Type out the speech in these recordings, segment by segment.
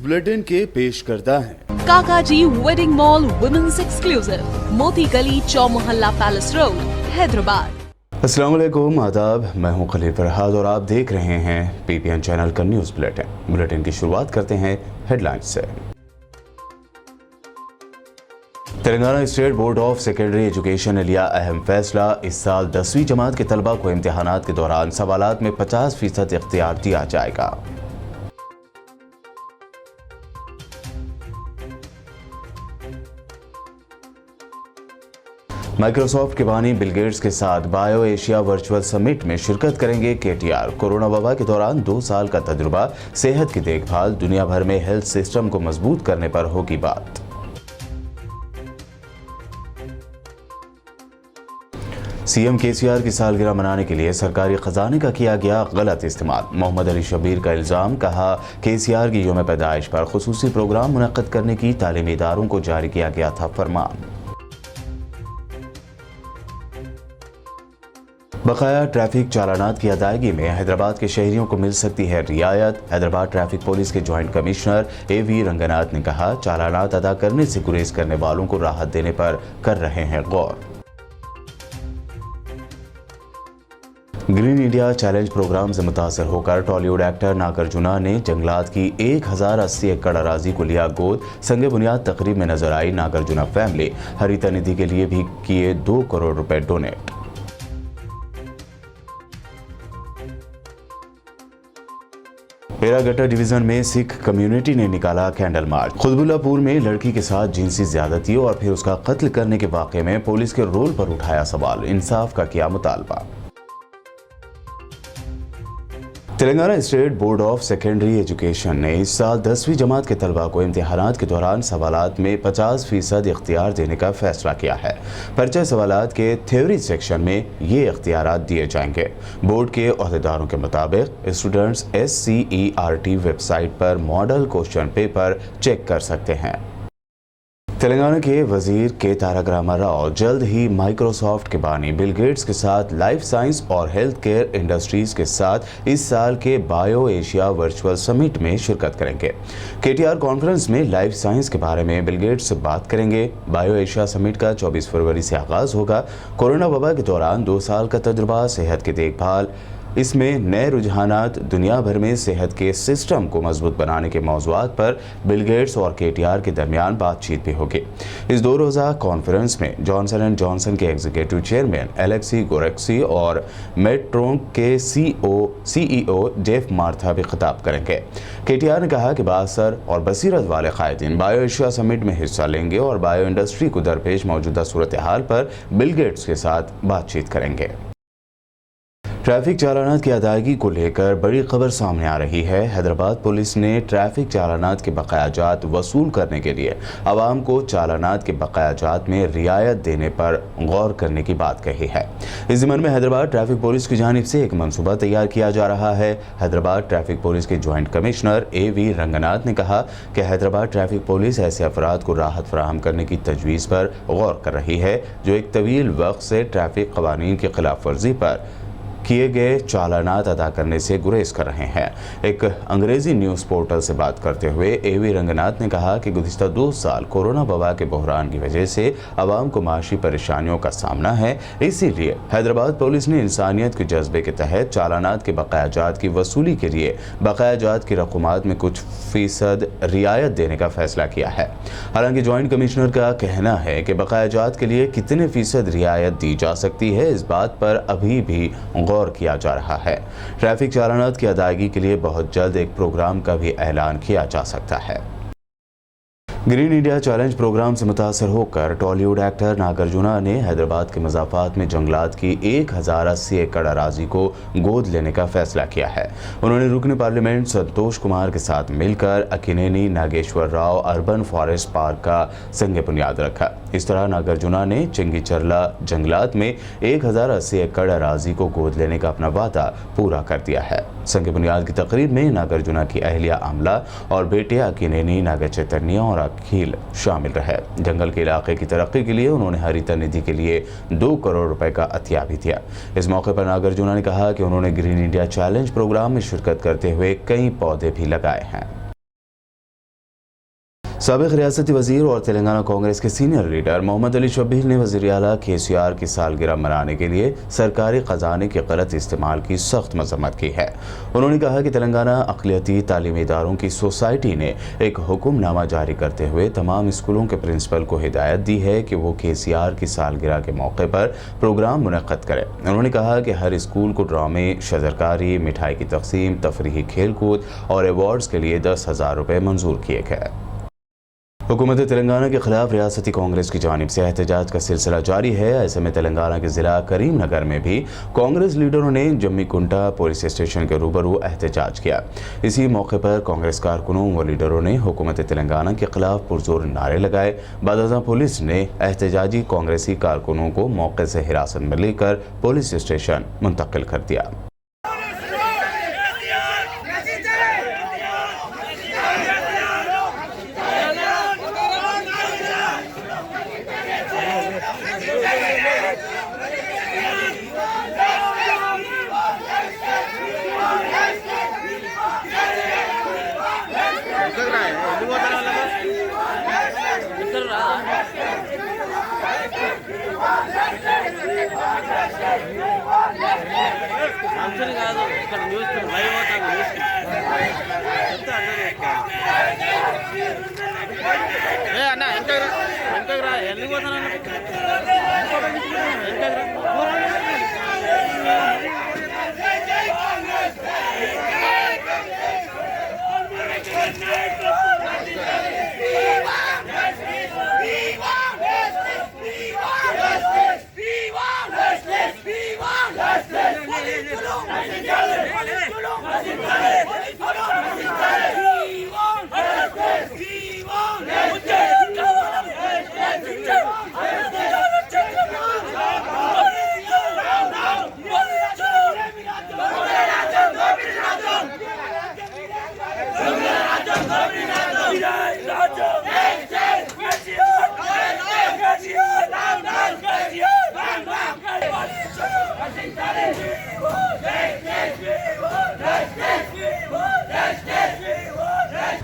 Bulletin के पेश करता है काकाजी वेडिंग मॉल वुमेन्स एक्सक्लूसिव, मोती गली, चौमोहल्ला पैलेस रोड, हैदराबाद। अस्सलाम वालेकुम, आदाब। मैं हूं खलील फरहाद और आप देख रहे हैं BBN चैनल का न्यूज़ बुलेटिन की शुरुआत करते हैं हेडलाइंस से। Telangana state board of secondary education ने लिया अहम फैसला। इस साल 10वीं जमात के तलबा को इम्तिहानात के दौरान सवालात में 50% इख्तियार दिया जाएगा। माइक्रोसॉफ्ट के बानी बिल गेट्स के साथ बायो एशिया वर्चुअल समिट में शिरकत करेंगे KTR। कोरोना वबा के दौरान 2 साल का तजुर्बा, सेहत की देखभाल, दुनिया भर में हेल्थ सिस्टम को मजबूत करने पर होगी बात। सीएम KCR की सालगिरह मनाने के लिए सरकारी खजाने का किया गया गलत इस्तेमाल। मोहम्मद अली शबीर का इल्जाम, कहा KCR की यौम पैदाइश पर खुसूसी प्रोग्राम मुनक्कद करने की तालीमी इदारों को जारी किया गया था फरमान। बकाया ट्रैफिक चालानात की अदायगी में हैदराबाद के शहरियों को मिल सकती है रियायत। हैदराबाद ट्रैफिक पुलिस के जॉइंट कमिश्नर AV रंगनाथ ने कहा, चालानात अदा करने से गुरेज करने वालों को राहत देने पर कर रहे हैं गौर। ग्रीन इंडिया चैलेंज प्रोग्राम से मुतासर होकर टॉलीवुड एक्टर नागार्जुना ने जंगलात की 1080 एकड़ अराजी को लिया गोद। संग बुनियाद तकरीब में नजर आई नागार्जुना फैमिली। हरिता निधि के लिए भी किए 2 करोड़ रुपए डोनेट। पेरागट्टा डिवीजन में सिख कम्युनिटी ने निकाला कैंडल मार्च। खुदबुल्लापुर में लड़की के साथ जिनसी ज्यादती और फिर उसका कत्ल करने के वाकये में पुलिस के रोल पर उठाया सवाल, इंसाफ का किया मुतालबा। Telangana state board of secondary education ने इस साल 10वीं जमात के तलबा को इम्तिहानात के दौरान सवालात में 50% इख्तियार देने का फैसला किया है। पर्चा सवालात के थ्योरी सेक्शन में ये इख्तियारात दिए जाएंगे। बोर्ड के ओहदेदारों के मुताबिक स्टूडेंट्स SCERT वेबसाइट पर मॉडल क्वेश्चन पेपर चेक कर सकते हैं। तेलंगाना के वजीर के तारक रामाराव जल्द ही माइक्रोसॉफ्ट के बानी बिल गेट्स के साथ लाइफ साइंस और हेल्थ केयर इंडस्ट्रीज के साथ इस साल के बायो एशिया वर्चुअल समिट में शिरकत करेंगे। KTR कॉन्फ्रेंस में लाइफ साइंस के बारे में बिल गेट्स से बात करेंगे। बायो एशिया समिट का 24 फरवरी से आगाज होगा। कोरोना वबा के दौरान 2 साल का तजुर्बा, सेहत की देखभाल, इसमें नए रुझानात, दुनिया भर में सेहत के सिस्टम को मजबूत बनाने के मौज़ूआत पर बिल गेट्स और KTR के दरमियान बातचीत भी होगी। इस 2 रोज़ा कॉन्फ्रेंस में जॉनसन एंड जॉनसन के एग्जीक्यूटिव चेयरमैन एलेक्सी गोरेक्सी और मेडट्रोनिक के CEO डेफ मार्था भी खिताब करेंगे। KTR ने कहा कि बासर और बसीरत वाले कायदीन बायो एशिया समिट में हिस्सा लेंगे और बायो इंडस्ट्री को दरपेश मौजूदा सूरत हाल पर बिल गेट्स के साथ बातचीत करेंगे। ट्रैफिक चालानात की अदायगी को लेकर बड़ी खबर सामने आ रही है। हैदराबाद पुलिस ने ट्रैफिक चालानात के बकायाजात वसूल करने के लिए आवाम को चालानात के बकायाजात में रियायत देने पर गौर करने की बात कही है। इस ज़िम्मन में हैदराबाद ट्रैफिक पुलिस की जानिब से एक मनसूबा तैयार किया जा रहा है। हैदराबाद ट्रैफिक पुलिस के जॉइंट कमिश्नर AV रंगनाथ ने कहा कि हैदराबाद ट्रैफिक पुलिस ऐसे अफराद को राहत फराहम करने की तजवीज़ पर गौर कर रही है जो एक तवील वक्त से ट्रैफिक कवानीन की खिलाफ वर्जी पर किए गए चालानात अदा करने से गुरेज कर रहे हैं। एक अंग्रेजी न्यूज़ पोर्टल से बात करते हुए AV रंगनाथ ने कहा कि गुज़िश्ता 2 साल कोरोना वबा के बहरान की वजह से आवाम को माशी परेशानियों का सामना है। इसीलिए हैदराबाद पुलिस ने इंसानियत के जज्बे के तहत चालानात के बकायाजात की वसूली के लिए बकायाजात की रकूमात में कुछ फीसद रियायत देने का फैसला किया है। हालांकि जॉइंट कमिश्नर का कहना है कि बकायाजात के लिए कितने फीसद रियायत दी जा सकती है, इस बात पर अभी भी गौर किया जा रहा है। ट्रैफिक चालानात की अदायगी के लिए बहुत जल्द एक प्रोग्राम का भी ऐलान किया जा सकता है। ग्रीन इंडिया चैलेंज प्रोग्राम से मुतासर होकर टॉलीवुड एक्टर नागार्जुना ने हैदराबाद के मज़ाफ़ात में जंगलात की 1080 एकड़ अराजी को गोद लेने का फैसला किया है। उन्होंने रुकन पार्लियामेंट संतोष कुमार के साथ मिलकर Akkineni Nageswara Rao urban forest park का संग बुनियाद रखा। इस तरह नागार्जुना ने चिंगीचरला जंगलात में 1080 एकड़ अराजी को गोद लेने का अपना वादा पूरा कर दिया है। संग बुनियाद की तकरीब में नागार्जुना की अहलिया आमला और बेटे अकिनेनी नागा चैतन्य और अखिल शामिल रहे। जंगल के इलाके की तरक्की के लिए उन्होंने हरिता निधि के लिए 2 करोड़ रुपए का अतिया भी दिया। इस मौके पर नागार्जुना ने कहा कि उन्होंने ग्रीन इंडिया चैलेंज प्रोग्राम में शिरकत करते हुए कई पौधे भी लगाए हैं। साबिक रियासती वजीर और तेलंगाना कांग्रेस के सीनियर लीडर मोहम्मद अली शब्बीर ने वज़ीर आला KCR की सालगिरह मनाने के लिए सरकारी खजाने के गलत इस्तेमाल की सख्त मजम्मत की है। उन्होंने कहा कि तेलंगाना अक़लियती तालीमी इदारों की सोसाइटी ने एक हुक्मनामा जारी करते हुए तमाम स्कूलों के प्रिंसिपल को हिदायत दी है कि वो KCR की सालगिरह के मौके पर प्रोग्राम मुनक़्क़द करें। उन्होंने कहा कि हर स्कूल को ड्रामे, शजरकारी, मिठाई की तक़सीम, तफरीही खेलकूद और अवार्ड्स के लिए 10,000 रुपये मंजूर किए गए। हुकूमत तेलंगाना के खिलाफ रियासती कांग्रेस की जानिब से एहतजाज का सिलसिला जारी है। ऐसे में तेलंगाना के ज़िला करीमनगर में भी कांग्रेस लीडरों ने जम्मीकुंटा पुलिस स्टेशन के रूबरू एहतजाज किया। इसी मौके पर कांग्रेस कारकुनों व लीडरों ने हुकूमत तेलंगाना के खिलाफ पुरजोर नारे लगाए। बाद पुलिस ने एहतजाजी कांग्रेसी कारकुनों को मौके से हिरासत में लेकर पुलिस स्टेशन मुंतकिल कर दिया।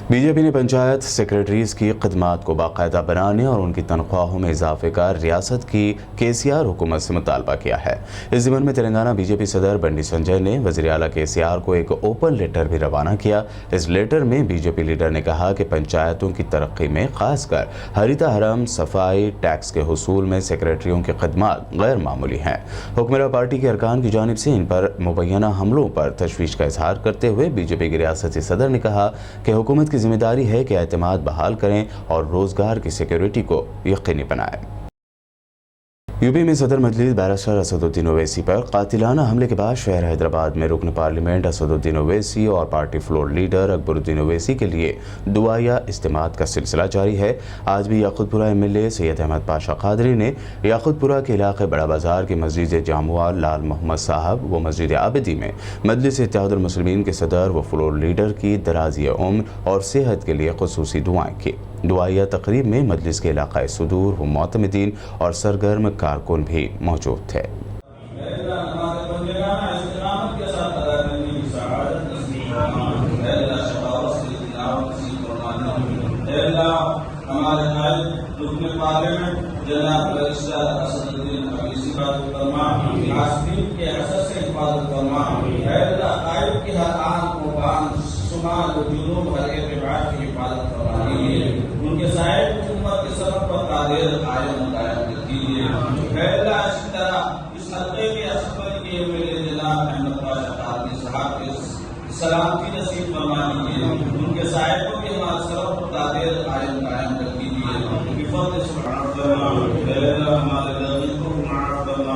बीजेपी ने पंचायत सेक्रेटरीज की खिदमात को बाकायदा बनाने और उनकी तनख्वाहों में इजाफे का रियासत की KCR हुकूमत से मुतालबा किया है। इस ज़िम्मन में तेलंगाना बीजेपी सदर बंडी संजय ने वज़ीर आला KCR को एक ओपन लेटर भी रवाना किया। इस लेटर में बीजेपी लीडर ने कहा कि पंचायतों की तरक्की में खासकर हरिता हरम, सफाई, टैक्स के हुसूल में सेक्रेटरियों की खिदमात गैर मामूली हैं। हुक्मरान पार्टी के अरकान की जानिब से इन पर मुबैना हमलों पर तशवीश का इजहार करते हुए बीजेपी के रियासती सदर ने कहा कि हुकूमत की जिम्मेदारी है कि एतमाद बहाल करें और रोजगार की सिक्योरिटी को यकीनी बनाएं। यूपी में सदर मजलिस बैरिस्टर असदुद्दीन ओवैसी पर कातिलाना हमले के बाद शहर हैदराबाद में रुकन पार्लियामेंट असदुद्दीन ओवैसी और party floor leader Akbaruddin Owaisi के लिए दुआया इज्तिमात का सिलसिला जारी है। आज भी याकूतपुरा MLA सैयद अहमद पाशा कादरी ने याकूतपुरा के इलाके बड़ा बाजार की मस्जिद जामुआ लाल मोहम्मद साहब व मस्जिद आबिदी में मजलिस इत्तेहादुल मुस्लिमीन के सदर व फ्लोर लीडर की दराज़ी उम्र और सेहत के लिए खुसूसी दुआएं की। दुआया तकरीब में मजलिस के इलाक़ाई सुदूर व मोतमिदीन और सरगर्म कारकुन भी मौजूद थे। उनके साहिब उम्मत के सबक पर कादिर कायम कीजिए। इसी तरह इस हल्के के असफर के मेरे जनाब अहमद पाशा कादरी साहब के सलामती नसीब फरमा दीजिए। उनके साहिबों के हमारे सबक पर कादिर कायम कीजिए। बिफज़ल सुब्हान हमारे दर्द को माफ करना,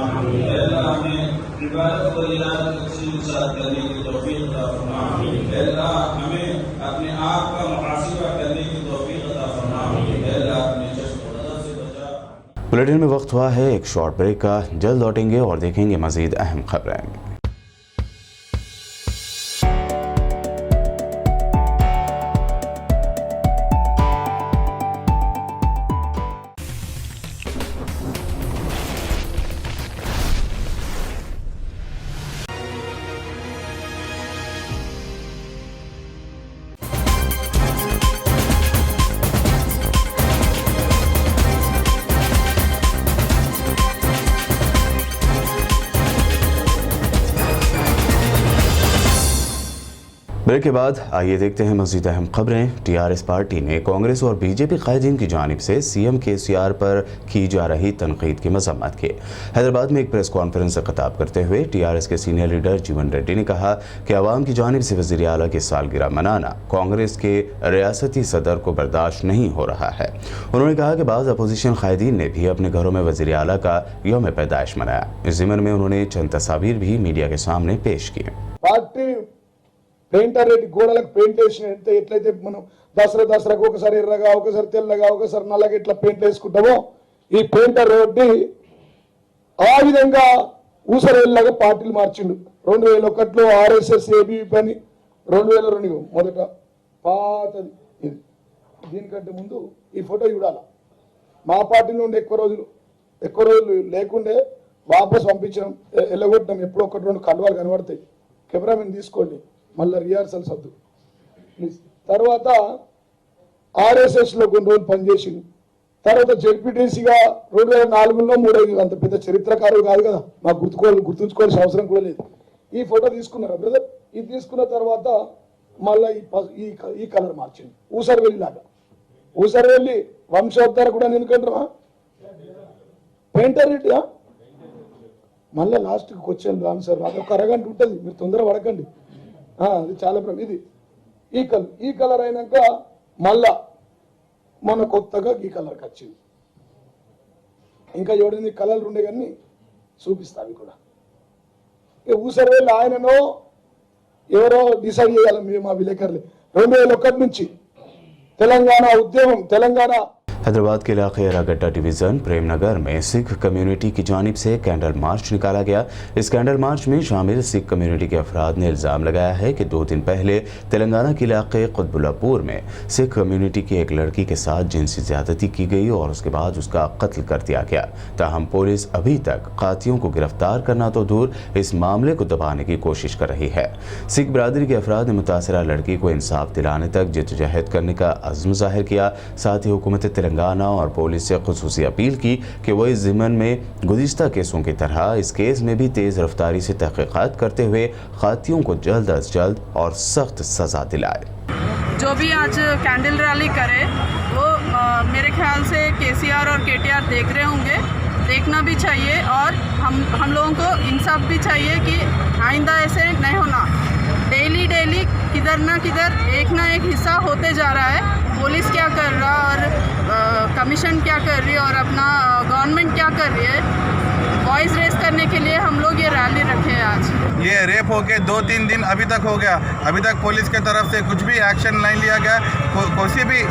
हमें इबादत और इलाज के साथ करने की तौफीक अता फरमा। हमें अपने आप का मुहासिबा करने की तौफीक अता फरमा। बुलेटिन में वक्त हुआ है एक शॉर्ट ब्रेक का। जल्द लौटेंगे और देखेंगे मजीद अहम खबरें। ब्रेक के बाद आइए देखते हैं मज़ीद अहम खबरें। टीआरएस पार्टी ने कांग्रेस और बीजेपी कायदीन की जानिब से सीएम केसीआर पर की जा रही तनकीद की मजम्मत की। हैदराबाद में एक प्रेस कॉन्फ्रेंस से खिताब करते हुए टीआरएस के सीनियर लीडर जीवन रेड्डी ने कहा कि अवाम की जानिब से वज़ीर आला की सालगिरह मनाना कांग्रेस के रियासती सदर को बर्दाश्त नहीं हो रहा है। उन्होंने कहा कि बाज़ अपोजिशन कायदीन ने भी अपने घरों में वज़ीर आला का यौम पैदाइश मनाया। इस ज़िमन में उन्होंने चंद तस्वीर भी मीडिया के सामने पेश की। పెయింటర్ రెడ్డి గోడలకు పెయింట్ వేసిన ఎట్లయితే మనం దసరాకు ఒకసారి ఎర్రగా ఒకసారి తెల్లగా ఒకసారి నల్లగా ఇట్లా పెయింట్ వేసుకుంటామో ఈ పెయింటర్ రెడ్డి ఆ విధంగా ఊసరేళ్ళగా పార్టీలు మార్చిండు। 2001లో ఆర్ఎస్ఎస్ ఏబీవీపీ అని 2002 మొదట పాతది ఇది। దీనికంటే ముందు ఈ ఫోటో చూడాలి। మా పార్టీ నుండి ఎక్కువ రోజులు లేకుండే వాపస్ పంపించడం ఎల్లగొట్టడం ఎప్పుడో ఒకటి రెండు కల్వాలు కనబడతాయి। కెమెరామెన్ తీసుకోండి మళ్ళీ రిహార్సల్స్ వద్దు ప్లీజ్। తర్వాత ఆర్ఎస్ఎస్ లో కొన్ని రోజులు పనిచేసింది। తర్వాత జెడ్పీటీసీగా 2004లో 3 అంత పెద్ద చరిత్రకారులు కాదు కదా, మాకు గుర్తుంచుకోవాల్సిన అవసరం కూడా లేదు। ఈ ఫోటో తీసుకున్నారా బ్రదర్? ఇది తీసుకున్న తర్వాత మళ్ళీ ఈ కలర్ మార్చింది ఊసరవెల్లి లాగా। ఊసరవెల్లి వంశోద్ధార కూడా ఎందుకంటారా పెయింటర్ రెడ్డి మళ్ళీ లాస్ట్కి వచ్చాను రాను సార్, అదొక అరగంట ఉంటుంది, మీరు తొందర పడకండి। అది చాలా ఇది ఈ కలర్ అయినాక మళ్ళా మన కొత్తగా ఈ కలర్కి వచ్చింది। ఇంకా ఎవరిని కలర్లు ఉండే కానీ చూపిస్తాను కూడా। ఊసరవేళ్ళు ఆయననో ఎవరో డిసైడ్ చేయాలి మేము మా విలేకరులే। 2001 నుంచి తెలంగాణ ఉద్యమం తెలంగాణ। हैदराबाद के इलाके रागड्डा डिवीज़न प्रेमनगर में सिख कम्युनिटी की जानिब से कैंडल मार्च निकाला गया। इस कैंडल मार्च में शामिल सिख कम्युनिटी के अफराद ने इल्ज़ाम लगाया है कि 2 दिन पहले तेलंगाना के इलाके कुतुबुल्लापुर में सिख कम्युनिटी की एक लड़की के साथ जिनसी ज़्यादती की गई और उसके बाद उसका कत्ल कर दिया गया। ताहम पुलिस अभी तक कातियों को गिरफ्तार करना तो दूर इस मामले को दबाने की कोशिश कर रही है। सिख बरादरी के अफराद ने मुतासरा लड़की को इंसाफ दिलाने तक जिद्दोजहद करने का अज़्म ज़ाहिर किया। साथ ही हुकूमत तेलंगाना और पुलिस से खुसूसी अपील की कि वो इस ज़िमन में गुज़िश्ता केसों की तरह इस केस में भी तेज़ रफ्तारी से तहक़ीक़ात करते हुए खातियों को जल्द अज जल्द और सख्त सज़ा दिलाए। जो भी आज कैंडल रैली करे वो मेरे ख्याल से केसीआर और केटीआर देख रहे होंगे, देखना भी चाहिए और हम लोगों को इंसाफ भी चाहिए कि आइंदा ऐसे नहीं होना। डेली किधर ना किधर एक ना एक हिस्सा होते जा रहा है। पुलिस क्या कर रहा और कमीशन क्या कर रही है और अपना गवर्नमेंट क्या कर रही है, वॉइस रेस करने के लिए हम लोग ये रैली रखे हैं आज। ये रेप होके 2-3 दिन अभी तक हो गया, अभी तक पुलिस के तरफ से कुछ भी एक्शन नहीं लिया गया, किसी भी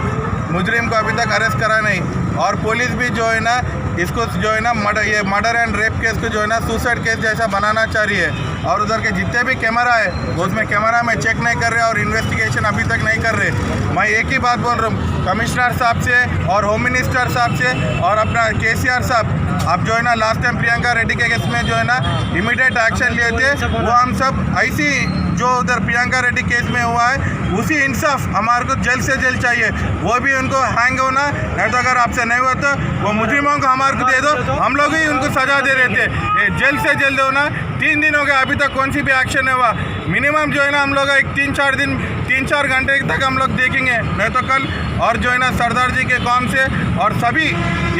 मुजरिम को अभी तक अरेस्ट करा नहीं। और पुलिस भी जो है ना इसको जो है ना मर्डर एंड रेप केस को जो है ना सुसाइड केस जैसा बनाना चाह रही है। और उधर के जितने भी कैमरा है उसमें कैमरा में चेक नहीं कर रहे और इन्वेस्टिगेशन अभी तक नहीं कर रहे। मैं एक ही बात बोल रहा हूँ कमिश्नर साहब से और होम मिनिस्टर साहब से और अपना केसीआर साहब, आप जो है ना लास्ट टाइम प्रियंका रेड्डी के केस में जो है ना इमीडिएट एक्शन लिए थे, वो हम सब ऐसी जो उधर प्रियंका रेड्डी केस में हुआ है उसी इंसाफ हमारे को जल्द से जल्द चाहिए। वो भी उनको हैंग होना, नहीं तो अगर आपसे नहीं हुआ तो वो मुजरिमों को हमारे को दे दो, हम लोग ही उनको सजा दे रहे थे। ये जल्द से जल्द होना। 3 दिन हो गए अभी तक कौन सी भी एक्शन नहीं हुआ। मिनिमम जो है ना हम लोग एक 3-4 घंटे तक हम लोग देखेंगे, नहीं तो कल और जो है ना सरदार जी के काम से और सभी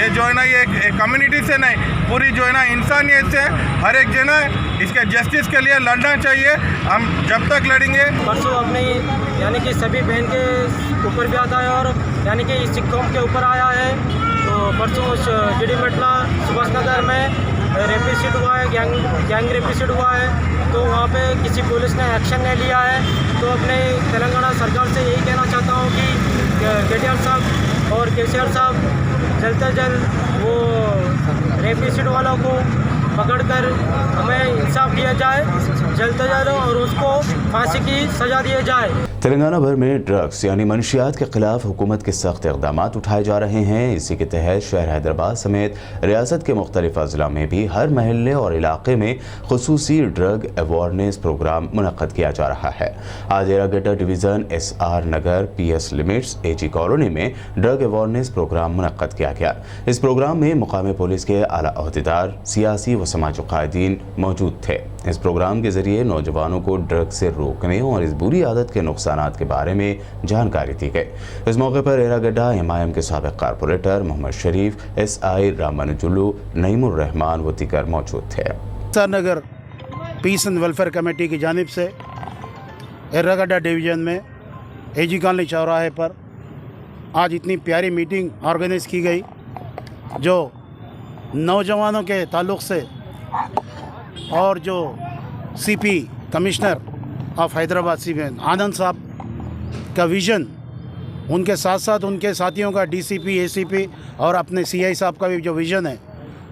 ये जो है ना ये कम्युनिटी से नहीं पूरी जो है ना इंसानियत से हर एक जना इसके जस्टिस के लिए लड़ना चाहिए। हम जब तक लड़ेंगे। परसों अपने यानी कि सभी बहन के ऊपर भी आता है और यानी कि इस कौम के ऊपर आया है। तो परसों गिडीमेटला सुभाष नगर में रेपिसिड हुआ है, गैंग रेपिसिड हुआ है। तो वहाँ पे किसी पुलिस ने एक्शन नहीं लिया है। तो अपने तेलंगाना सरकार से यही कहना चाहता हूँ कि केटीआर साहब और केसीआर साहब जल्द से जल्द वो रेपिसिड वालों को पकड़कर हमें इंसाफ दिया जाए जल्द से जल्द और उसको फांसी की सजा दिया जाए। तेलंगाना भर में ड्रग्स यानी मनशियात के खिलाफ हुकूमत के सख्त इक़दाम उठाए जा रहे हैं। इसी के तहत शहर हैदराबाद समेत रियासत के मुख्तलिफ अज़ला में भी हर महल्ले और इलाके में खुसूसी ड्रग अवेयरनेस प्रोग्राम मुनक़्क़द किया जा रहा है। आज रागड्डा डिवीज़न SR नगर PS लिमिट्स AG कॉलोनी में ड्रग अवेयरनेस प्रोग्राम मुनक़्क़द किया गया। इस प्रोग्राम में मुकामी पुलिस के आला अहदेदार, सियासी व समाजी कायदीन मौजूद थे। इस प्रोग्राम के जरिए नौजवानों को ड्रग्स से रोकने और इस बुरी आदत के नुकसानात के बारे में जानकारी दी गई। इस मौके पर एरागड्डा एमआईएम के साबिक कारपोरेटर मोहम्मद शरीफ, एसआई रामानुजुल्लू, नईमुर रहमान व दीगर मौजूद थे। नगर पीस एंड वेलफेयर कमेटी की जानिब से एरागड्डा डिवीज़न में एजी कॉलोनी चौराहे पर आज इतनी प्यारी मीटिंग ऑर्गेनाइज की गई जो नौजवानों के ताल्लुक़ से और जो CP commissioner of Hyderabad CBN Anand साहब का विज़न, उनके साथ साथ उनके साथियों का डीसीपी, एसीपी और अपने सीआई साहब का भी जो विज़न है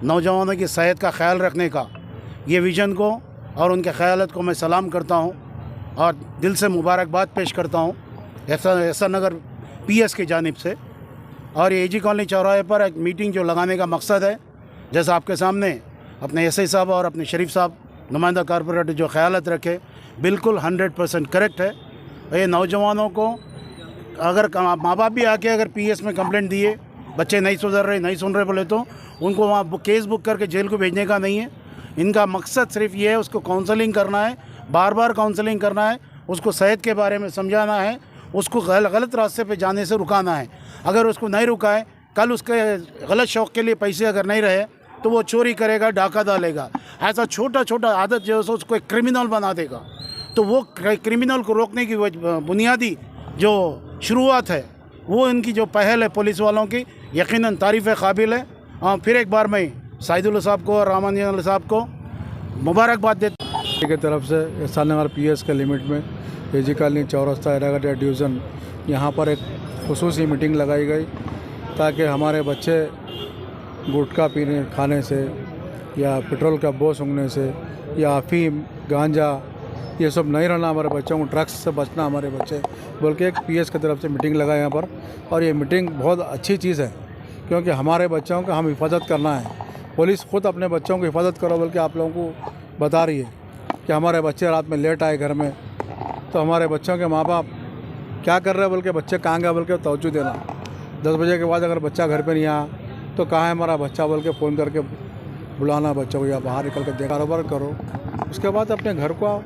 नौजवानों की सेहत का ख्याल रखने का, ये विज़न को और उनके ख़यालात को मैं सलाम करता हूँ और दिल से मुबारकबाद पेश करता हूँ ऐसा नगर पीएस की जानिब से। और ये एजी कॉलोनी चौराहे पर एक मीटिंग जो लगाने का मकसद है, जैसा आपके सामने अपने एसआई साहब और अपने शरीफ साहब नुमाइंदा कारपोरेटर जो ख़यालात रखे, बिल्कुल 100% करेक्ट है। ये नौजवानों को अगर माँ बाप भी आके अगर पीएस में कंप्लेंट दिए, बच्चे नहीं सुधर रहे, नहीं सुन रहे बोले तो उनको वहाँ केस बुक करके जेल को भेजने का नहीं है। इनका मकसद सिर्फ ये है, उसको काउंसलिंग करना है, बार बार काउंसलिंग करना है, उसको सेहत के बारे में समझाना है, उसको गलत रास्ते पे जाने से रुकाना है। अगर उसको नहीं रुकाए, कल उसके गलत शौक़ के लिए पैसे अगर नहीं रहे तो वो चोरी करेगा, डाका डालेगा। ऐसा छोटा छोटा आदत जो है उसको एक क्रिमिनल बना देगा। तो वो क्रिमिनल को रोकने की बुनियादी जो शुरुआत है वो इनकी जो पहल है पुलिस वालों की, यकीनन तारीफ़ काबिल है। फिर एक बार मैं साइदुल्ला साहब को और रामानुजन साहब को मुबारकबाद देता हूँ। की तरफ से एहसान नगर पीएस के लिमिट में एजी कॉलोनी चौरस्ता एरागड्डा डिवीज़न यहाँ पर एक खुसूसी मीटिंग लगाई गई ताकि हमारे बच्चे गुटखा पीने खाने से या पेट्रोल का बोझ सूंघने से या अफीम, गांजा, ये सब नहीं रहना, हमारे बच्चों को ड्रग्स से बचना हमारे बच्चे बोल के एक पीएस की तरफ से मीटिंग लगाई यहाँ पर। और ये मीटिंग बहुत अच्छी चीज़ है क्योंकि हमारे बच्चों का हम हिफाजत करना है। पुलिस खुद अपने बच्चों की हिफाजत करो बोल के आप लोगों को बता रही है कि हमारे बच्चे रात में लेट आए घर में, तो हमारे बच्चों के माँ बाप क्या कर रहे हैं बोल के, बच्चे कहाँ गए बोल के तवज्जो देना। 10 बजे के बाद अगर बच्चा घर पे नहीं आया तो कहाँ है हमारा बच्चा बोल के फ़ोन करके बुलाना बच्चों को, या बाहर निकल कर कारोबार करो। उसके बाद अपने घर को आओ,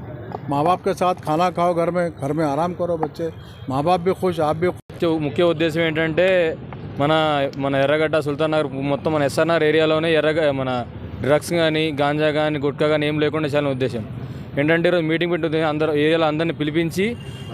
माँ बाप के साथ खाना खाओ, घर में आराम करो, बच्चे माँ बाप भी खुश, आप भी खुश। मुख्य उद्देश्యం ఏంటంటే మన ఎర్రగడ్డ సుల్తాన్ నగర్ మొత్తం మన ఎస్ఆర్ఆర్ ఏరియాలోనే మన డ్రగ్స్ కానీ గాంజా కానీ గుట్కా కానీ ఏం లేకుండా చాలా ఉద్దేశం ఏంటంటే ఈరోజు మీటింగ్ పెట్టి అందరూ ఏరియాలో అందరినీ పిలిపించి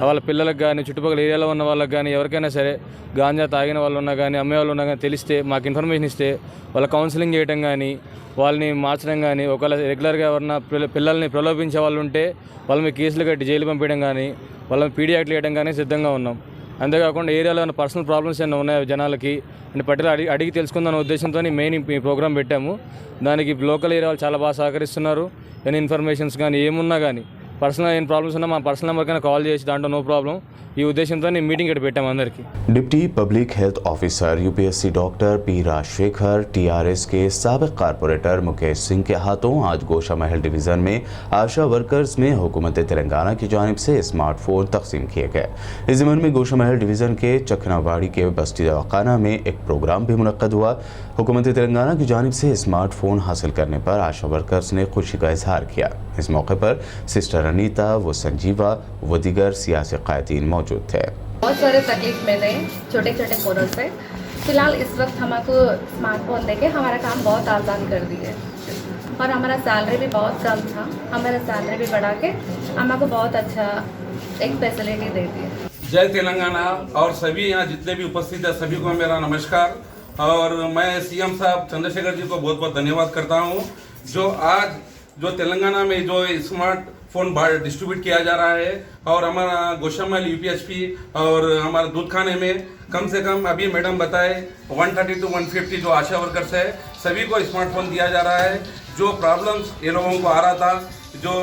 వాళ్ళ పిల్లలకు కానీ చుట్టుపక్కల ఏరియాలో ఉన్న వాళ్ళకి కానీ ఎవరికైనా సరే గాంజా తాగిన వాళ్ళు ఉన్నా కానీ అమ్మే వాళ్ళు ఉన్నా కానీ తెలిస్తే మాకు ఇన్ఫర్మేషన్ ఇస్తే వాళ్ళ కౌన్సిలింగ్ చేయడం కానీ వాళ్ళని మార్చడం కానీ, ఒకవేళ రెగ్యులర్గా ఎవరన్నా పిల్లల్ని ప్రలోభించే వాళ్ళు ఉంటే వాళ్ళ మీద కేసులు కట్టి జైలు పంపించడం కానీ, వాళ్ళని పీడీ యాక్ట్లు వేయడం కానీ సిద్ధంగా ఉన్నాం। అంతేకాకుండా ఏరియాలో ఉన్న పర్సనల్ ప్రాబ్లమ్స్ ఏమైనా ఉన్నాయో జనాలకి అంటే పర్టికులర్ అడిగి తెలుసుకుందన్న ఉద్దేశంతో మెయిన్ ఈ ప్రోగ్రామ్ పెట్టాము। దానికి లోకల్ ఏరియా వాళ్ళు చాలా బాగా సహకరిస్తున్నారు। ఎన్ని ఇన్ఫర్మేషన్స్ కానీ ఏమున్నా కానీ పర్సనల్ ఏం ప్రాబ్లమ్స్ ఉన్నా మా పర్సనల్ నెంబర్కైనా కాల్ చేసి దాంట్లో నో ప్రాబ్లం, ఈ ఉద్దేశంతో మీటింగ్ ఇక్కడ పెట్టాము అందరికీ। Deputy public health officer UPSC doctor P Rajasekhar, TRS के साबिक कारपोरेटर मुकेश सिंह के हाथों आज गोशा महल डिवीज़न में आशा वर्कर्स में हुकूमत तेलंगाना की जानिब से स्मार्टफोन तकसीम किए गए। इस ज़िम्मन में गोशा महल डिवीज़न के चखनावाड़ी के बस्ती दवाखाना में एक प्रोग्राम भी मुनक्कद हुआ। हुकूमत तेलंगाना की जानिब से स्मार्टफोन हासिल करने पर आशा वर्कर्स ने खुशी का इजहार किया। इस मौके पर सिस्टर अनीता व संजीवा व दीगर सियासी कायदीन मौजूद थे। बहुत सारे तकलीफ में थे छोटे छोटे फ़ोनों से। फिलहाल इस वक्त हमको स्मार्टफोन देके हमारा काम बहुत आसान कर दिए और हमारा सैलरी भी बहुत कम था, हमारा सैलरी भी बढ़ा के हमको बहुत अच्छा एक फैसिलिटी दे दी। जय तेलंगाना। और सभी यहाँ जितने भी उपस्थित है सभी को मेरा नमस्कार। और मैं सीएम साहब चंद्रशेखर जी को बहुत बहुत धन्यवाद करता हूँ जो आज जो तेलंगाना में जो स्मार्टफोन डिस्ट्रीब्यूट किया जा रहा है। और हमारा गोशामहल यूपीएचपी और हमारे दूध खाने में कम से कम अभी मैडम बताए 130 to 150 जो आशा वर्कर्स है सभी को स्मार्टफोन दिया जा रहा है। जो प्रॉब्लम्स ये लोगों को आ रहा था, जो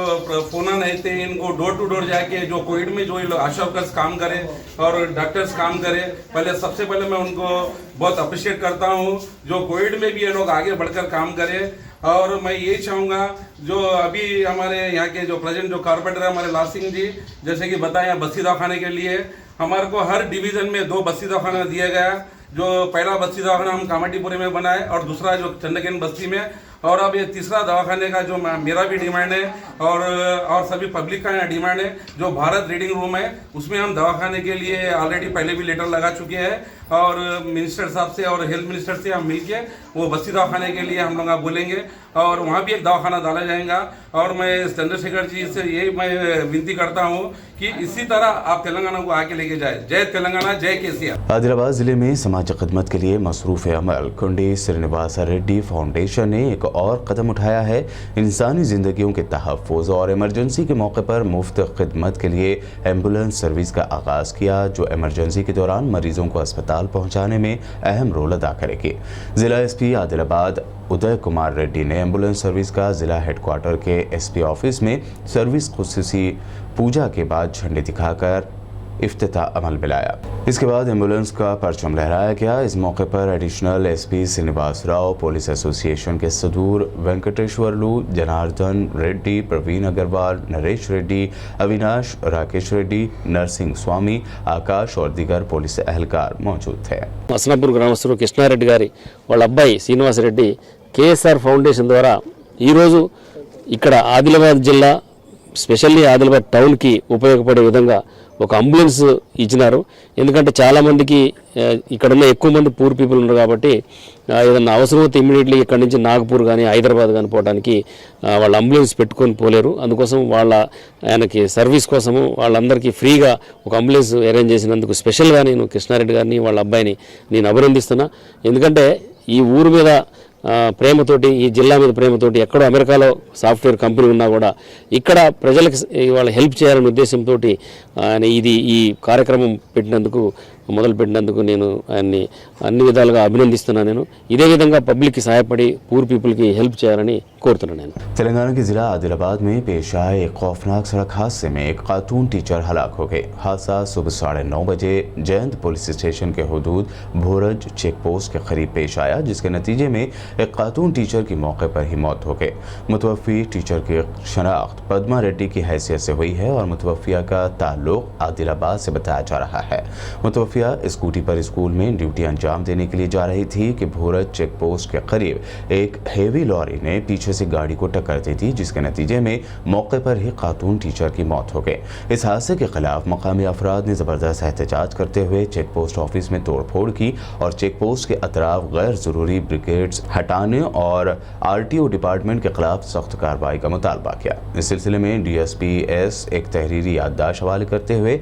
फ़ोन नहीं थे, इनको डोर टू डोर जाके जो कोविड में जो आशा वर्कर्स काम करें और डॉक्टर्स काम करें, पहले सबसे पहले मैं उनको बहुत अप्रिशिएट करता हूँ जो कोविड में भी ये लोग आगे बढ़कर काम करें। और मैं ये चाहूँगा जो अभी हमारे यहाँ के जो प्रेजेंट जो कारपोरेटर है हमारे लाल सिंह जी, जैसे कि बताया बस्ती दवाखाने के लिए हमारे को हर डिवीज़न में 2 बस्ती दवाखाना दिया गया। जो पहला बस्ती दवाखाना हम कामाटीपुरी में बनाए और दूसरा जो चंदकेन बस्ती में। और अब ये तीसरा दवाखाने का जो मेरा भी डिमांड है और सभी पब्लिक का यहाँ डिमांड है, जो भारत रीडिंग रूम है उसमें हम दवाखाने के लिए ऑलरेडी पहले भी लेटर लगा चुके हैं और मिनिस्टर साहब से और हेल्थ मिनिस्टर से हम मिलके वो बस्ती दवाखाने के लिए हम लोग बोलेंगे और वहाँ भी एक दवाखाना डाला जाएगा। और मैं चंद्रशेखर जी से यही मैं विनती करता हूँ कि इसी तरह आप तेलंगाना को आगे लेके जाए। जय तेलंगाना, जय केसीआर। आदिलाबाद जिले में समाजी खिदमत के लिए मसरूफ़ अमल कुंडी श्रीनिवास रेड्डी फाउंडेशन ने एक और कदम उठाया है। इंसानी जिंदगियों के तहफ़्फ़ुज़ और इमरजेंसी के मौके पर मुफ्त खिदमत के लिए एम्बुलेंस सर्विस का आगाज़ किया, जो इमरजेंसी के दौरान मरीजों को अस्पताल पहुँचाने में अहम रोल अदा करेगी। जिला एसपी आदिलाबाद उदय कुमार रेड्डी ने एम्बुलेंस सर्विस का जिला हेडक्वार्टर के एसपी ऑफिस में सर्विस खुसूसी पूजा के बाद झंडे दिखाकर इफ्तिताह अमल मिलाया। इसके बाद एम्बुलेंस का परचम लहराया गया। इस मौके पर additional SP Srinivas Rao, police association के सदूर वेंकटेश्वरलू, जनार्दन रेड्डी, प्रवीण अग्रवाल, नरेश रेड्डी, अविनाश, राकेश रेड्डी, नरसिंह स्वामी, आकाश और दीगर पुलिस एहलकार मौजूद थे। మసనాపూర్ గ్రామస్తులు కృష్ణారెడ్డి గారి వాళ్ళ అబ్బాయి శ్రీనివాస్ రెడ్డి కేఎస్ఆర్ ఫౌండేషన్ ద్వారా ఈరోజు ఇక్కడ ఆదిలాబాద్ జిల్లా స్పెషల్లీ ఆదిలాబాద్ టౌన్కి ఉపయోగపడే విధంగా ఒక అంబులెన్స్ ఇచ్చినారు. ఎందుకంటే చాలామందికి ఇక్కడ ఉన్న ఎక్కువ మంది పూర్ పీపుల్ ఉన్నారు కాబట్టి ఏదన్నా అవసరం అయితే ఇమ్మీడియట్లీ ఇక్కడ నుంచి నాగపూర్ కానీ హైదరాబాద్ కానీ పోవడానికి వాళ్ళు అంబులెన్స్ పెట్టుకొని పోలేరు. అందుకోసం ఆయనకి సర్వీస్ కోసము వాళ్ళందరికీ ఫ్రీగా ఒక అంబులెన్స్ అరేంజ్ చేసినందుకు స్పెషల్గా నేను కృష్ణారెడ్డి గారిని వాళ్ళ అబ్బాయిని నేను అభినందిస్తున్నా. ఎందుకంటే ఈ ఊరు మీద ప్రేమతోటి, ఈ జిల్లా మీద ప్రేమతోటి, ఎక్కడో అమెరికాలో సాఫ్ట్వేర్ కంపెనీ ఉన్నా కూడా ఇక్కడ ప్రజలకు వాళ్ళ హెల్ప్ చేయాలనే ఉద్దేశంతో ఆయన ఈ కార్యక్రమం మొదలుపెట్టినందుకు నేను ఆయన్ని అన్ని విధాలుగా అభినందిస్తున్నాను. నేను ఇదే విధంగా పబ్లిక్కి సహాయపడి పూర్ పీపుల్కి హెల్ప్ చేయాలని కోరుతున్నాను. నేను तेलंगाना के जिला आदिलाबाद में पेश आए एक खौफनाक सड़क हादसे में एक खातून टीचर हलाक हो गए। हादसा सुबह 9:30 बजे जयंत पुलिस स्टेशन के हुदूद भोरज चेक पोस्ट के करीब पेश आया, जिसके नतीजे में एक खातून टीचर की मौके पर ही मौत हो गई। मुतवफ़ी टीचर की शनाख्त पद्मा रेड्डी की हैसियत से हुई है और मुतवफ़िया का ताल्लुक आदिलाबाद से बताया जा रहा है। मुतवफ़िया स्कूटी पर स्कूल में ड्यूटी अंजाम देने के लिए जा रही थी कि भोरज चेक पोस्ट के करीब एक हेवी लॉरी ने पीछे से गाड़ी को टक्कर दी थी, जिसके नतीजे में मौके पर ही खातून टीचर की मौत हो गई। इस हादसे के खिलाफ मकामी अफराद ने ज़बरदस्त एहतजाज करते हुए चेक पोस्ट ऑफिस में तोड़फोड़ की और चेक पोस्ट के अतराफ गैर ज़रूरी ब्रिगेड्स हटाने और RTO डिपार्टमेंट के खिलाफ सख्त कार्रवाई का मुतालबा किया। इस सिलसिले में DSPS एक तहरीरी याददाश्त हवाले करते हुए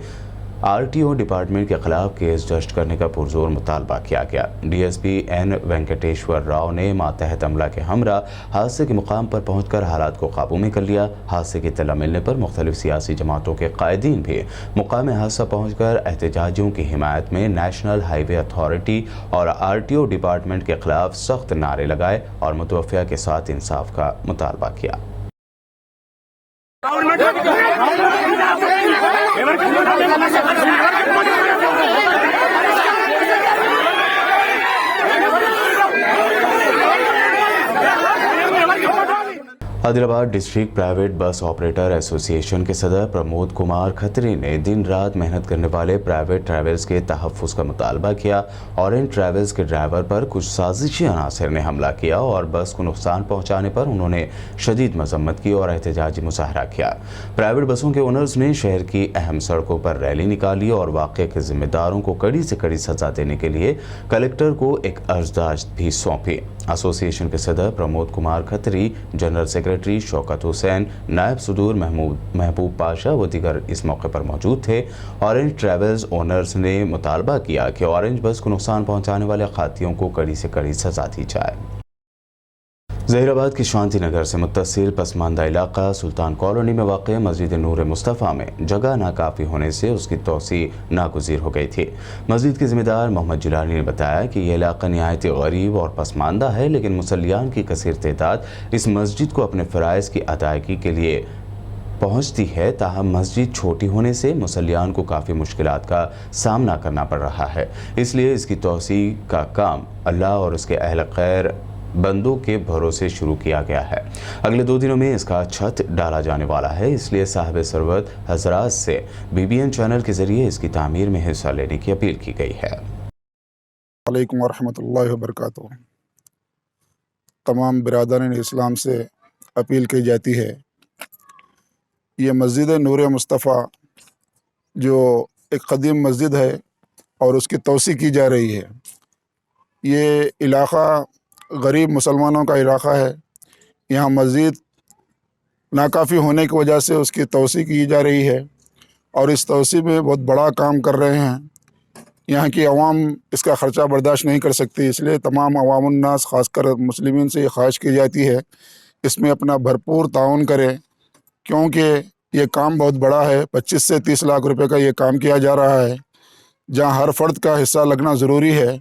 RTO डिपार्टमेंट के खिलाफ केस दर्ज करने का पुरजोर मुतालबा किया गया। DSP N वेंकटेश्वर राव ने मातहत अमला के हमरा हादसे के मुकाम पर पहुंचकर हालात को काबू में कर लिया। हादसे की इत्तला मिलने पर मुख्तलिफ सियासी जमातों के कायदीन भी मुकाम हादसा पहुंचकर एहतजाजियों की हिमायत में नेशनल हाईवे अथॉरिटी और RTO डिपार्टमेंट के खिलाफ सख्त नारे लगाए और मुतवफ़िया के साथ इंसाफ का मुतालबा किया। Adilabad district private bus operator association के सदर प्रमोद कुमार खत्री ने दिन रात मेहनत करने वाले प्राइवेट ट्रैवल्स के तहफ़्फ़ुज़ का मुतालबा किया। ऑरेंज ट्रैवल्स के ड्राइवर पर कुछ साजिशी अनासर ने हमला किया और बस को नुकसान पहुंचाने पर उन्होंने शदीद मजम्मत की और एहतजाजी मुजाहरा किया। प्राइवेट बसों के ओनर्स ने शहर की अहम सड़कों पर रैली निकाली और वाक़े के जिम्मेदारों को कड़ी से कड़ी सज़ा देने के लिए कलेक्टर को एक अर्जदाश्त भी सौंपी। एसोसिएशन के सदर प्रमोद कुमार खत्री, जनरल सेक्रेटरी शौकत हुसैन, नायब सदूर महबूब पाशा व दीगर इस मौके पर मौजूद थे। ऑरेंज ट्रैवल्स ओनर्स ने मुतालबा किया कि ऑरेंज बस को नुकसान पहुंचाने वाले खातियों को कड़ी से कड़ी सजा दी जाए। जहीराबाद की शांति नगर से मुत्तसिल पसमानदा इलाका सुल्तान कॉलोनी में वाक़ मस्जिद नूर मुस्तफ़ा में जगह नाकाफ़ी होने से उसकी तोसी नागुज़ीर हो गई थी। मस्जिद के ज़िम्मेदार मोहम्मद जिलानी ने बताया कि यह इलाका निहायत गरीब और पसमानदा है, लेकिन मुसल्लियान की कसीर तादाद इस मस्जिद को अपने फ़राइज़ की अदायगी के लिए पहुँचती है। ताहम मस्जिद छोटी होने से मुसल्लियान को काफ़ी मुश्किलात का सामना करना पड़ रहा है, इसलिए इसकी तोसी का काम अल्लाह और उसके अहल खैर बंदों के भरोसे शुरू किया गया है। अगले 2 दिनों में इसका छत डाला जाने वाला है, इसलिए साहिब सरवत हजरात से BBN चैनल के ज़रिए इसकी तामीर में हिस्सा लेने की अपील की गई है। वालेकुम वरहमतुल्लाहि वबरकातुहू। तमाम बिरादरान इस्लाम से अपील की जाती है। ये मस्जिद नूर मुस्तफ़ा जो एक क़दीम मस्जिद है और उसकी तोसी की जा रही है। ये इलाक़ा गरीब मुसलमानों का इलाक़ा है। यहाँ मस्जिद नाकाफ़ी होने की वजह से उसकी तोसी की जा रही है और इस तोसी में बहुत बड़ा काम कर रहे हैं। यहाँ की आवाम इसका ख़र्चा बर्दाश्त नहीं कर सकती, इसलिए तमाम अवामुन्नास ख़ासकर मुस्लिमीन से ये ख्वाहिश की जाती है इसमें अपना भरपूर ताउन करें, क्योंकि ये काम बहुत बड़ा है। 25 से 30 लाख रुपए का ये काम किया जा रहा है, जहाँ हर फ़र्द का हिस्सा लगना ज़रूरी है,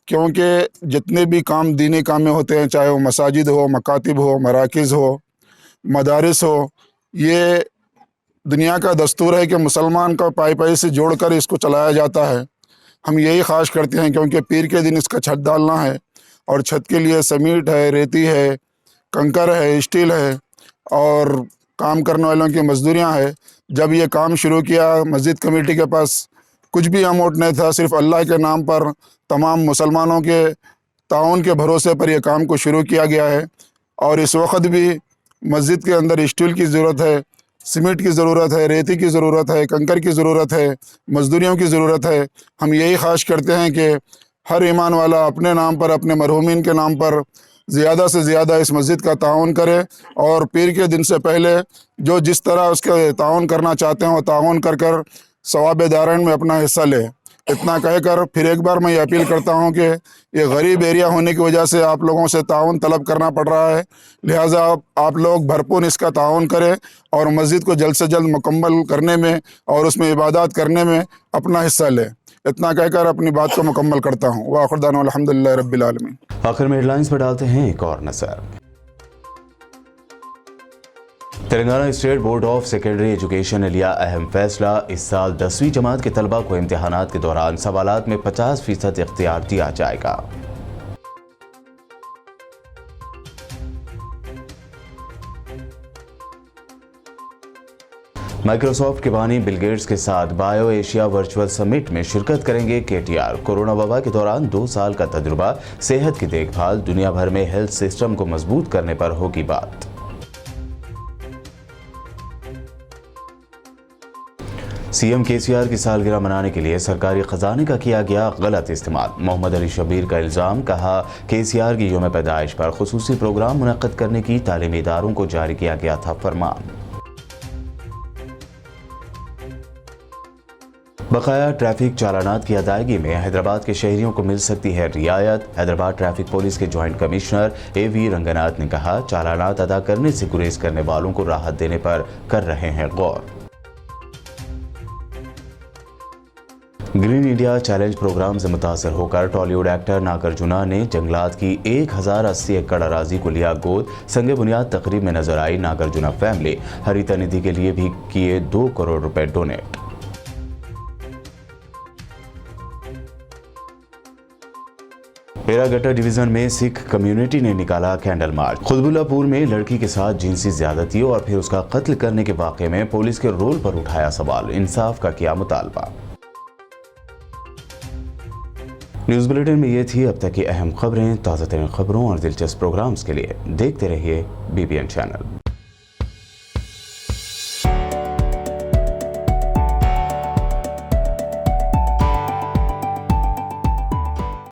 क्योंकि जितने भी काम दीनी काम में होते हैं, चाहे वो मसाजिद हो, मकातिब हो, मराकिज़ हो, मदारिस हो, ये दुनिया का दस्तूर है कि मुसलमान का पाई पाई से जोड़कर इसको चलाया जाता है। हम यही ख्वाहिश करते हैं, क्योंकि पीर के दिन इसका छत डालना है और छत के लिए सीमेंट है, रेती है, कंकर है, स्टील है और काम करने वालों की मजदूरियां है। जब ये काम शुरू किया, मस्जिद कमेटी के पास कुछ भी अमाउंट नहीं था, सिर्फ अल्लाह के नाम पर तमाम मुसलमानों के ताउन के भरोसे पर यह काम को शुरू किया गया है। और इस वक्त भी मस्जिद के अंदर स्टील की ज़रूरत है, सीमेंट की ज़रूरत है, रेती की ज़रूरत है, कंकर की ज़रूरत है, मजदूरियों की ज़रूरत है। हम यही ख्वाहिश करते हैं कि हर ईमान वाला अपने नाम पर, अपने मरहूमीन के नाम पर ज़्यादा से ज़्यादा इस मस्जिद का ताउन करे और पीर के दिन से पहले जो जिस तरह उसके ताउन करना चाहते हैं वो ताउन कर कर सवाब दारैन में अपना हिस्सा ले। इतना कहकर फिर एक बार मैं ये अपील करता हूँ कि ये गरीब एरिया होने की वजह से आप लोगों से ताउन तलब करना पड़ रहा है, लिहाजा आप लोग भरपूर इसका ताउन करें और मस्जिद को जल्द से जल्द मुकम्मल करने में और उसमें इबादत करने में अपना हिस्सा लें। इतना कहकर अपनी बात को मुकम्मल करता हूँ। वाखिर दाना अल्हम्दुलिल्लाह रब्बिल आलमीन। आखिर में हेडलाइंस पर डालते हैं एक और नजर। Telangana state board of secondary education ने लिया अहम फैसला। इस साल 10वीं जमात के तलबा को इम्तिहानात के दौरान सवालात में 50% इख्तियार दिया जाएगा। माइक्रोसॉफ्ट के बानी बिल गेट्स के साथ बायो एशिया वर्चुअल समिट में शिरकत करेंगे केटीआर। कोरोना वबा के दौरान 2 साल का तजुर्बा, सेहत की देखभाल, दुनिया भर में हेल्थ सिस्टम को मजबूत करने पर होगी बात। सीएम केसीआर की सालगिरह मनाने के लिए सरकारी खजाने का किया गया गलत इस्तेमाल। मोहम्मद अली शबीर का इल्ज़ाम, कहा केसीआर की यौम पैदाइश पर खुसूसी प्रोग्राम मुनक्किद करने की तालीमी इदारों को जारी किया गया था फरमान। बकाया ट्रैफिक चालानात की अदायगी में हैदराबाद के शहरियों को मिल सकती है रियायत। हैदराबाद ट्रैफिक पुलिस के जॉइंट कमिश्नर एवी रंगनाथ ने कहा, चालानात अदा करने से गुरेज करने वालों को राहत देने पर कर रहे हैं गौर। ग्रीन इंडिया चैलेंज प्रोग्राम से मुतासर होकर टॉलीवुड एक्टर नागार्जुना ने जंगलात की 1080 एकड़ अराजी को लिया गोद। संगे बुनियाद तकरीब में नजर आई नागार्जुना फैमिली। हरिता निधि के लिए भी किए 2 करोड़ रुपए डोनेट। पेरागट्टा डिवीजन में सिख कम्युनिटी ने निकाला कैंडल मार्च। खुदबुल्लापुर में लड़की के साथ जिनसी ज्यादती और फिर उसका कत्ल करने के वाक़े में पुलिस के रोल पर उठाया सवाल, इंसाफ का किया मुतालबा। न्यूज़ बुलेटिन में ये थी अब तक की अहम खबरें। ताज़ा तरीन खबरों और दिलचस्प प्रोग्राम्स के लिए देखते रहिए BBN चैनल।